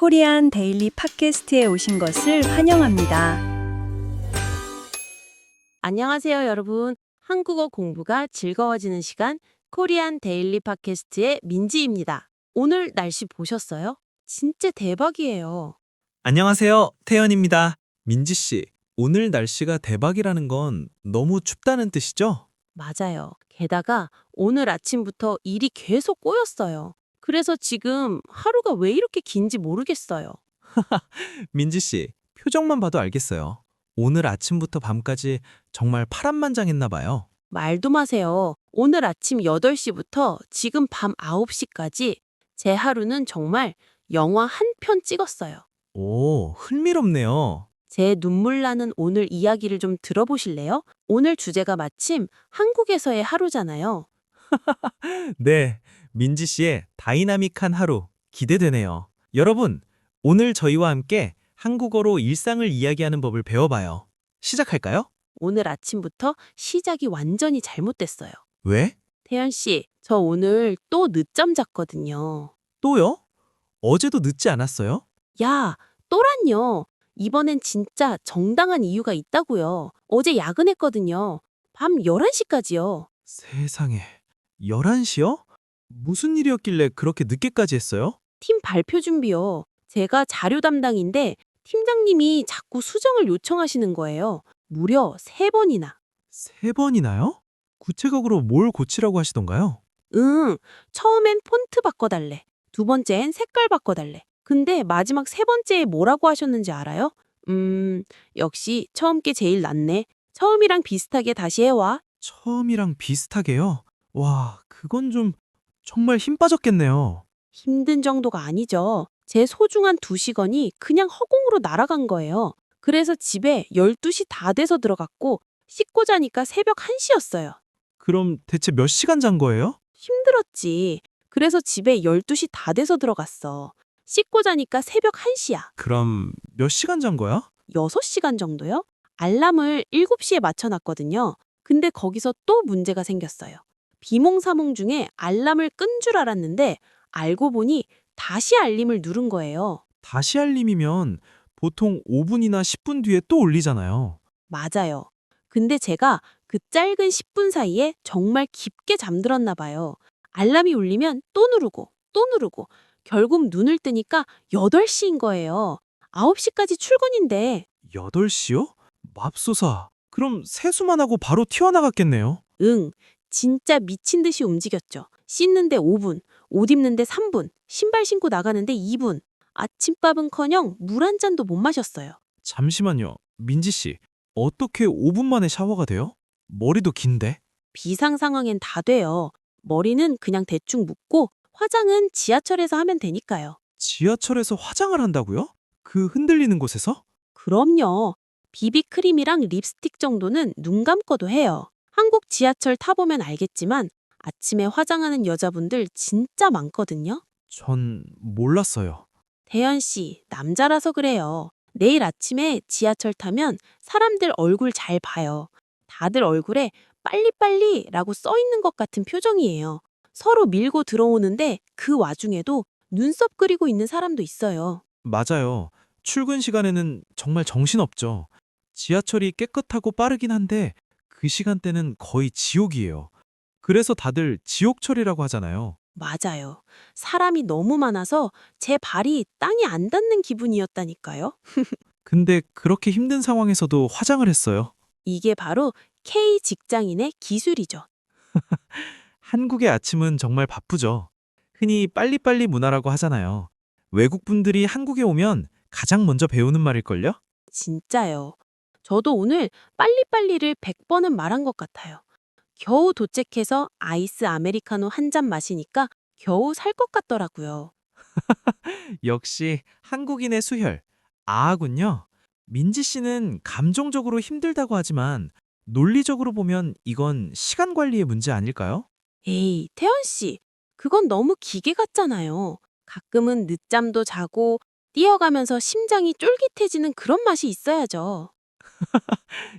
코리안 데일리 팟캐스트에 오신 것을 환영합니다. 안녕하세요, 여러분. 한국어 공부가 즐거워지는 시간 코리안 데일리 팟캐스트의 민지입니다. 오늘 날씨 보셨어요? 진짜 대박이에요. 안녕하세요. 태연입니다. 민지 씨, 오늘 날씨가 대박이라는 건 너무 춥다는 뜻이죠? 맞아요. 게다가 오늘 아침부터 일이 계속 꼬였어요. 그래서 지금 하루가 왜 이렇게 긴지 모르겠어요. 민지 씨, 표정만 봐도 알겠어요. 오늘 아침부터 밤까지 정말 파란만장했나 봐요. 말도 마세요. 오늘 아침 8시부터 지금 밤 9시까지 제 하루는 정말 영화 한 편 찍었어요. 오, 흥미롭네요. 제 눈물 나는 오늘 이야기를 좀 들어보실래요? 오늘 주제가 마침 한국에서의 하루잖아요. 네, 민지 씨의 다이나믹한 하루 기대되네요. 여러분, 오늘 저희와 함께 한국어로 일상을 이야기하는 법을 배워봐요. 시작할까요? 오늘 아침부터 시작이 완전히 잘못됐어요. 왜? 태연 씨, 저 오늘 또 늦잠 잤거든요. 또요? 어제도 늦지 않았어요? 야, 또란요. 이번엔 진짜 정당한 이유가 있다고요. 어제 야근했거든요. 밤 11시까지요. 세상에, 11시요? 무슨 일이었길래 그렇게 늦게까지 했어요? 팀 발표 준비요. 제가 자료 담당인데 팀장님이 자꾸 수정을 요청하시는 거예요. 무려 3번이나. 3번이나요? 구체적으로 뭘 고치라고 하시던가요? 처음엔 폰트 바꿔달래. 두 번째엔 색깔 바꿔달래. 근데 마지막 세 번째에 뭐라고 하셨는지 알아요? 역시 처음 게 제일 낫네. 처음이랑 비슷하게 다시 해와. 처음이랑 비슷하게요? 와, 그건 좀 정말 힘 빠졌겠네요. 힘든 정도가 아니죠. 제 소중한 2시간이 그냥 허공으로 날아간 거예요. 그래서 집에 12시 다 돼서 들어갔고 씻고 자니까 새벽 1시였어요. 그럼 대체 몇 시간 잔 거예요? 힘들었지. 그래서 집에 12시 다 돼서 들어갔어. 씻고 자니까 새벽 1시야. 그럼 몇 시간 잔 거야? 6시간 정도요? 알람을 7시에 맞춰놨거든요. 근데 거기서 또 문제가 생겼어요. 비몽사몽 중에 알람을 끈 줄 알았는데 알고 보니 다시 알림을 누른 거예요. 다시 알림이면 보통 5분이나 10분 뒤에 또 울리잖아요. 맞아요. 근데 제가 그 짧은 10분 사이에 정말 깊게 잠들었나 봐요. 알람이 울리면 또 누르고 또 누르고 결국 눈을 뜨니까 8시인 거예요. 9시까지 출근인데 8시요? 맙소사. 그럼 세수만 하고 바로 튀어나갔겠네요. 응, 진짜 미친 듯이 움직였죠. 씻는데 5분, 옷 입는데 3분, 신발 신고 나가는데 2분. 아침밥은커녕 물 한 잔도 못 마셨어요. 잠시만요. 민지 씨, 어떻게 5분 만에 샤워가 돼요? 머리도 긴데? 비상 상황엔 다 돼요. 머리는 그냥 대충 묶고 화장은 지하철에서 하면 되니까요. 지하철에서 화장을 한다고요? 그 흔들리는 곳에서? 그럼요. 비비크림이랑 립스틱 정도는 눈 감고도 해요. 한국 지하철 타보면 알겠지만 아침에 화장하는 여자분들 진짜 많거든요. 전 몰랐어요. 대현 씨, 남자라서 그래요. 내일 아침에 지하철 타면 사람들 얼굴 잘 봐요. 다들 얼굴에 빨리빨리라고 써 있는 것 같은 표정이에요. 서로 밀고 들어오는데 그 와중에도 눈썹 그리고 있는 사람도 있어요. 맞아요. 출근 시간에는 정말 정신없죠. 지하철이 깨끗하고 빠르긴 한데 그 시간대는 거의 지옥이에요. 그래서 다들 지옥철이라고 하잖아요. 맞아요. 사람이 너무 많아서 제 발이 땅에 안 닿는 기분이었다니까요. 근데 그렇게 힘든 상황에서도 화장을 했어요. 이게 바로 K 직장인의 기술이죠. 한국의 아침은 정말 바쁘죠. 흔히 빨리빨리 문화라고 하잖아요. 외국 분들이 한국에 오면 가장 먼저 배우는 말일걸요? 진짜요. 저도 오늘 빨리빨리를 100번은 말한 것 같아요. 겨우 도착해서 아이스 아메리카노 한 잔 마시니까 겨우 살 것 같더라고요. 역시 한국인의 수혈. 아군요. 민지 씨는 감정적으로 힘들다고 하지만 논리적으로 보면 이건 시간 관리의 문제 아닐까요? 에이, 태연 씨. 그건 너무 기계 같잖아요. 가끔은 늦잠도 자고 뛰어가면서 심장이 쫄깃해지는 그런 맛이 있어야죠.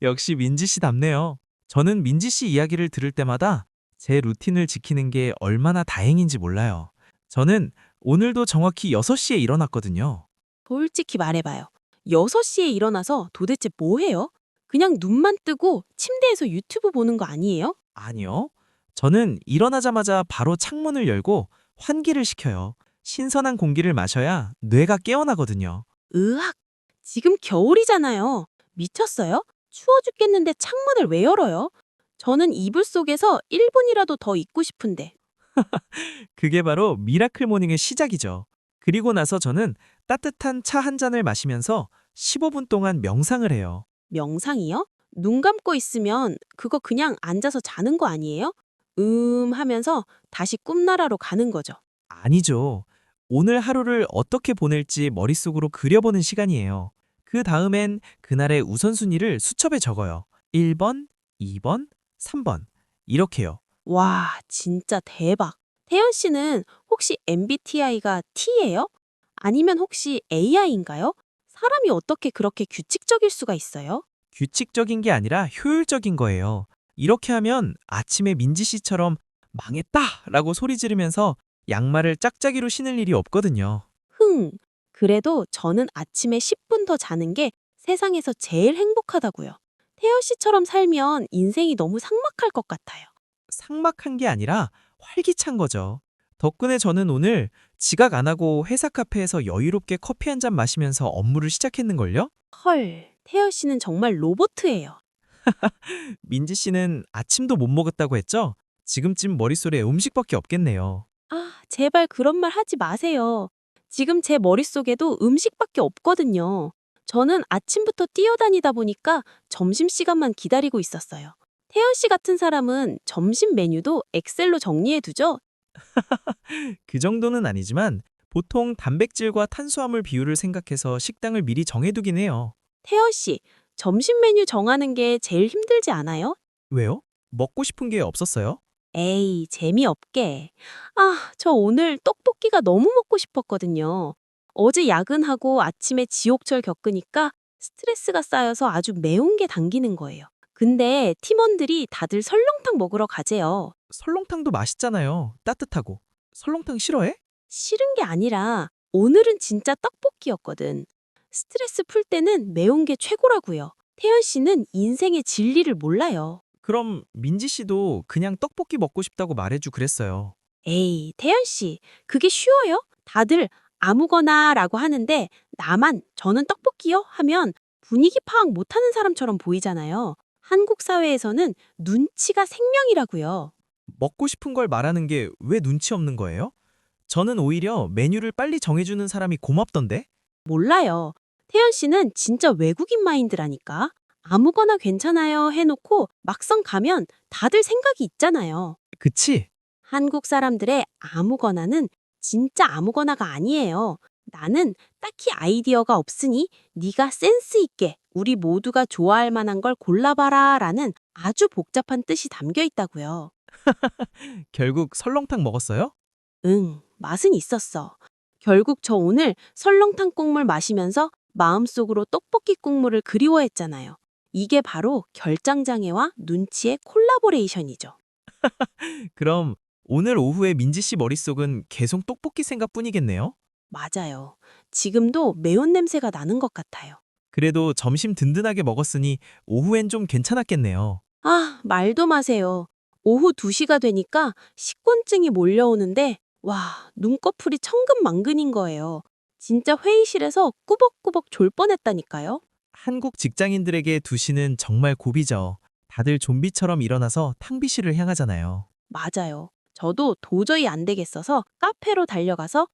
역시 민지 씨답네요. 저는 민지 씨 이야기를 들을 때마다 제 루틴을 지키는 게 얼마나 다행인지 몰라요. 저는 오늘도 정확히 6시에 일어났거든요. 솔직히 말해봐요. 6시에 일어나서 도대체 뭐 해요? 그냥 눈만 뜨고 침대에서 유튜브 보는 거 아니에요? 아니요. 저는 일어나자마자 바로 창문을 열고 환기를 시켜요. 신선한 공기를 마셔야 뇌가 깨어나거든요. 으악! 지금 겨울이잖아요. 미쳤어요? 추워 죽겠는데 창문을 왜 열어요? 저는 이불 속에서 1분이라도 더 있고 싶은데. 그게 바로 미라클 모닝의 시작이죠. 그리고 나서 저는 따뜻한 차 한 잔을 마시면서 15분 동안 명상을 해요. 명상이요? 눈 감고 있으면 그거 그냥 앉아서 자는 거 아니에요? 하면서 다시 꿈나라로 가는 거죠. 아니죠. 오늘 하루를 어떻게 보낼지 머릿속으로 그려보는 시간이에요. 그 다음엔 그날의 우선순위를 수첩에 적어요. 1번, 2번, 3번. 이렇게요. 와, 진짜 대박. 태연 씨는 혹시 MBTI가 T예요? 아니면 혹시 AI인가요? 사람이 어떻게 그렇게 규칙적일 수가 있어요? 규칙적인 게 아니라 효율적인 거예요. 이렇게 하면 아침에 민지 씨처럼 망했다! 라고 소리 지르면서 양말을 짝짝이로 신을 일이 없거든요. 그래도 저는 아침에 10분 더 자는 게 세상에서 제일 행복하다고요. 태연 씨처럼 살면 인생이 너무 삭막할 것 같아요. 삭막한 게 아니라 활기찬 거죠. 덕분에 저는 오늘 지각 안 하고 회사 카페에서 여유롭게 커피 한 잔 마시면서 업무를 시작했는걸요? 헐, 태연 씨는 정말 로보트예요. 민지 씨는 아침도 못 먹었다고 했죠? 지금쯤 머릿속에 음식밖에 없겠네요. 아, 제발 그런 말 하지 마세요. 지금 제 머릿속에도 음식밖에 없거든요. 저는 아침부터 뛰어다니다 보니까 점심시간만 기다리고 있었어요. 태연 씨 같은 사람은 점심 메뉴도 엑셀로 정리해 두죠? 그 정도는 아니지만 보통 단백질과 탄수화물 비율을 생각해서 식당을 미리 정해두긴 해요. 태연 씨, 점심 메뉴 정하는 게 제일 힘들지 않아요? 왜요? 먹고 싶은 게 없었어요? 에이, 재미없게. 아, 저 오늘 떡볶이가 너무 먹고 싶었거든요. 어제 야근하고 아침에 지옥철 겪으니까 스트레스가 쌓여서 아주 매운 게 당기는 거예요. 근데 팀원들이 다들 설렁탕 먹으러 가재요. 설렁탕도 맛있잖아요. 따뜻하고. 설렁탕 싫어해? 싫은 게 아니라 오늘은 진짜 떡볶이였거든. 스트레스 풀 때는 매운 게 최고라고요. 태연 씨는 인생의 진리를 몰라요. 그럼 민지 씨도 그냥 떡볶이 먹고 싶다고 말해주 그랬어요. 에이, 태연 씨, 그게 쉬워요? 다들 아무거나라고 하는데 나만 저는 떡볶이요? 하면 분위기 파악 못하는 사람처럼 보이잖아요. 한국 사회에서는 눈치가 생명이라고요. 먹고 싶은 걸 말하는 게 왜 눈치 없는 거예요? 저는 오히려 메뉴를 빨리 정해주는 사람이 고맙던데? 몰라요. 태연 씨는 진짜 외국인 마인드라니까. 아무거나 괜찮아요 해놓고 막상 가면 다들 생각이 있잖아요. 그치? 한국 사람들의 아무거나는 진짜 아무거나가 아니에요. 나는 딱히 아이디어가 없으니 네가 센스 있게 우리 모두가 좋아할 만한 걸 골라봐라 라는 아주 복잡한 뜻이 담겨 있다고요. 결국 설렁탕 먹었어요? 응, 맛은 있었어. 결국 저 오늘 설렁탕 국물 마시면서 마음속으로 떡볶이 국물을 그리워했잖아요. 이게 바로 결장장애와 눈치의 콜라보레이션이죠. 그럼 오늘 오후에 민지 씨 머릿속은 계속 떡볶이 생각뿐이겠네요? 맞아요. 지금도 매운 냄새가 나는 것 같아요. 그래도 점심 든든하게 먹었으니 오후엔 좀 괜찮았겠네요. 아, 말도 마세요. 오후 2시가 되니까 식곤증이 몰려오는데, 와, 눈꺼풀이 천근만근인 거예요. 진짜 회의실에서 꾸벅꾸벅 졸 뻔했다니까요. 한국 직장인들에게 2시는 정말 고비죠. 다들 좀비처럼 일어나서 탕비실을 향하잖아요. 맞아요. 저도 도저히 안 되겠어서 카페로 달려가서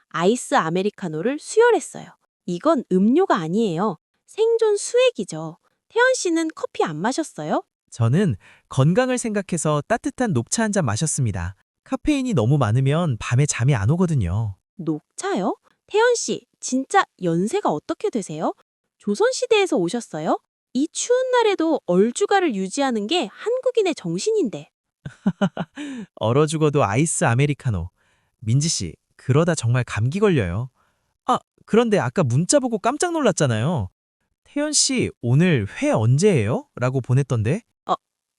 아이스 아메리카노를 수혈했어요. 이건 음료가 아니에요. 생존 수액이죠. 태연 씨는 커피 안 마셨어요? 저는 건강을 생각해서 따뜻한 녹차 한 잔 마셨습니다. 카페인이 너무 많으면 밤에 잠이 안 오거든요. 녹차요? 태연 씨, 진짜 연세가 어떻게 되세요? 조선시대에서 오셨어요? 이 추운 날에도 얼주가를 유지하는 게 한국인의 정신인데. 얼어 죽어도 아이스 아메리카노. 민지 씨, 그러다 정말 감기 걸려요. 아, 그런데 아까 문자 보고 깜짝 놀랐잖아요. 태연 씨, 오늘 회 언제예요? 라고 보냈던데?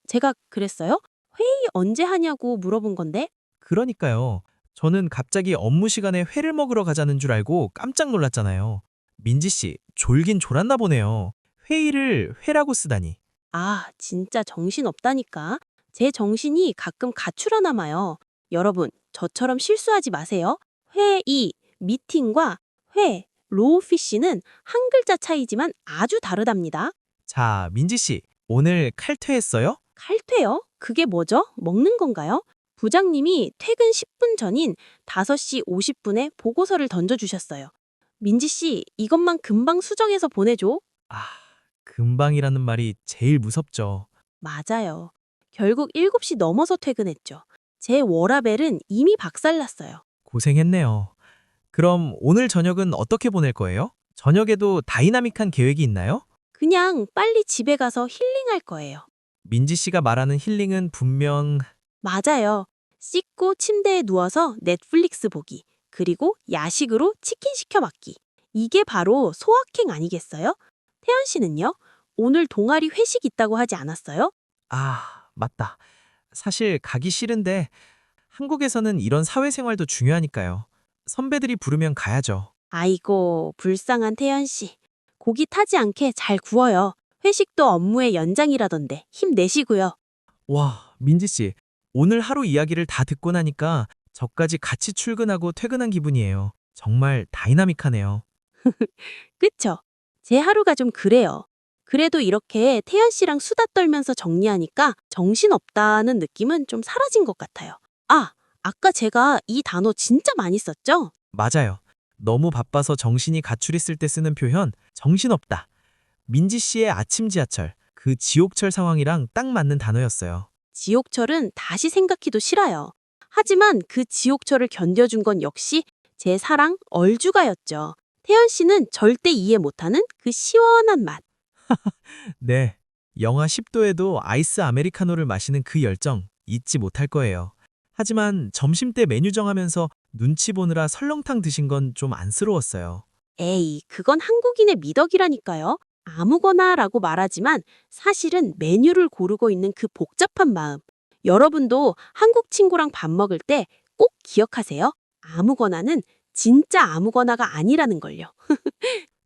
제가 그랬어요? 회의 언제 하냐고 물어본 건데? 그러니까요. 저는 갑자기 업무 시간에 회를 먹으러 가자는 줄 알고 깜짝 놀랐잖아요. 민지 씨, 졸긴 졸았나 보네요. 회의를 회라고 쓰다니. 아, 진짜 정신없다니까. 제 정신이 가끔 가출하 남아요. 여러분, 저처럼 실수하지 마세요. 회의, 미팅과 회, 로우피쉬는 한 글자 차이지만 아주 다르답니다. 자, 민지 씨, 오늘 칼퇴했어요? 칼퇴요? 그게 뭐죠? 먹는 건가요? 부장님이 퇴근 10분 전인 5시 50분에 보고서를 던져주셨어요. 민지 씨, 이것만 금방 수정해서 보내줘. 아, 금방이라는 말이 제일 무섭죠. 맞아요. 결국 7시 넘어서 퇴근했죠. 제 워라벨은 이미 박살났어요. 고생했네요. 그럼 오늘 저녁은 어떻게 보낼 거예요? 저녁에도 다이나믹한 계획이 있나요? 그냥 빨리 집에 가서 힐링할 거예요. 민지 씨가 말하는 힐링은 분명 맞아요. 씻고 침대에 누워서 넷플릭스 보기, 그리고 야식으로 치킨 시켜 먹기. 이게 바로 소확행 아니겠어요? 태연 씨는요? 오늘 동아리 회식 있다고 하지 않았어요? 맞다. 사실 가기 싫은데 한국에서는 이런 사회생활도 중요하니까요. 선배들이 부르면 가야죠. 아이고, 불쌍한 태연 씨. 고기 타지 않게 잘 구워요. 회식도 업무의 연장이라던데 힘내시고요. 와, 민지 씨. 오늘 하루 이야기를 다 듣고 나니까 저까지 같이 출근하고 퇴근한 기분이에요. 정말 다이나믹하네요. 그쵸? 제 하루가 좀 그래요. 그래도 이렇게 태연 씨랑 수다 떨면서 정리하니까 정신없다는 느낌은 좀 사라진 것 같아요. 아, 아까 제가 이 단어 진짜 많이 썼죠? 맞아요. 너무 바빠서 정신이 가출했을 때 쓰는 표현, 정신없다. 민지 씨의 아침 지하철, 그 지옥철 상황이랑 딱 맞는 단어였어요. 지옥철은 다시 생각해도 싫어요. 하지만 그 지옥철을 견뎌준 건 역시 제 사랑 얼주가였죠. 태연 씨는 절대 이해 못하는 그 시원한 맛. 네. 영하 10도에도 아이스 아메리카노를 마시는 그 열정 잊지 못할 거예요. 하지만 점심때 메뉴 정하면서 눈치 보느라 설렁탕 드신 건 좀 안쓰러웠어요. 에이, 그건 한국인의 미덕이라니까요. 아무거나라고 말하지만 사실은 메뉴를 고르고 있는 그 복잡한 마음. 여러분도 한국 친구랑 밥 먹을 때 꼭 기억하세요. 아무거나는 진짜 아무거나가 아니라는 걸요.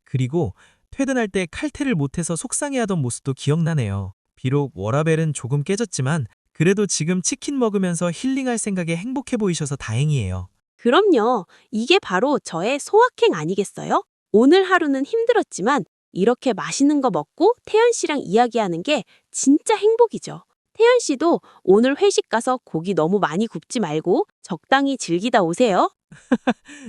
그리고 퇴근할 때 칼퇴를 못해서 속상해하던 모습도 기억나네요. 비록 워라벨은 조금 깨졌지만 그래도 지금 치킨 먹으면서 힐링할 생각에 행복해 보이셔서 다행이에요. 그럼요. 이게 바로 저의 소확행 아니겠어요? 오늘 하루는 힘들었지만 이렇게 맛있는 거 먹고 태연 씨랑 이야기하는 게 진짜 행복이죠. 태연 씨도 오늘 회식 가서 고기 너무 많이 굽지 말고 적당히 즐기다 오세요.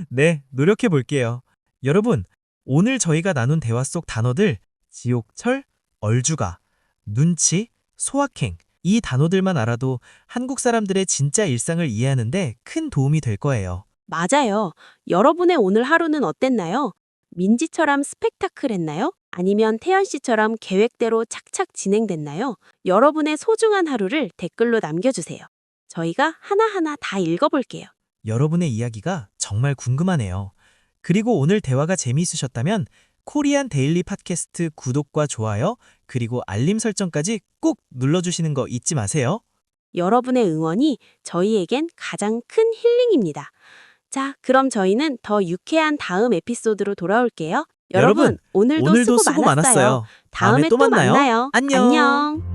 네, 노력해 볼게요. 여러분, 오늘 저희가 나눈 대화 속 단어들 지옥철, 얼주가, 눈치, 소확행 이 단어들만 알아도 한국 사람들의 진짜 일상을 이해하는데 큰 도움이 될 거예요. 맞아요. 여러분의 오늘 하루는 어땠나요? 민지처럼 스펙타클했나요? 아니면 태연 씨처럼 계획대로 착착 진행됐나요? 여러분의 소중한 하루를 댓글로 남겨주세요. 저희가 하나하나 다 읽어볼게요. 여러분의 이야기가 정말 궁금하네요. 그리고 오늘 대화가 재미있으셨다면 코리안 데일리 팟캐스트 구독과 좋아요, 그리고 알림 설정까지 꼭 눌러주시는 거 잊지 마세요. 여러분의 응원이 저희에겐 가장 큰 힐링입니다. 자, 그럼 저희는 더 유쾌한 다음 에피소드로 돌아올게요. 여러분, 오늘도 수고 많았어요. 다음에 또 만나요. 안녕. 안녕.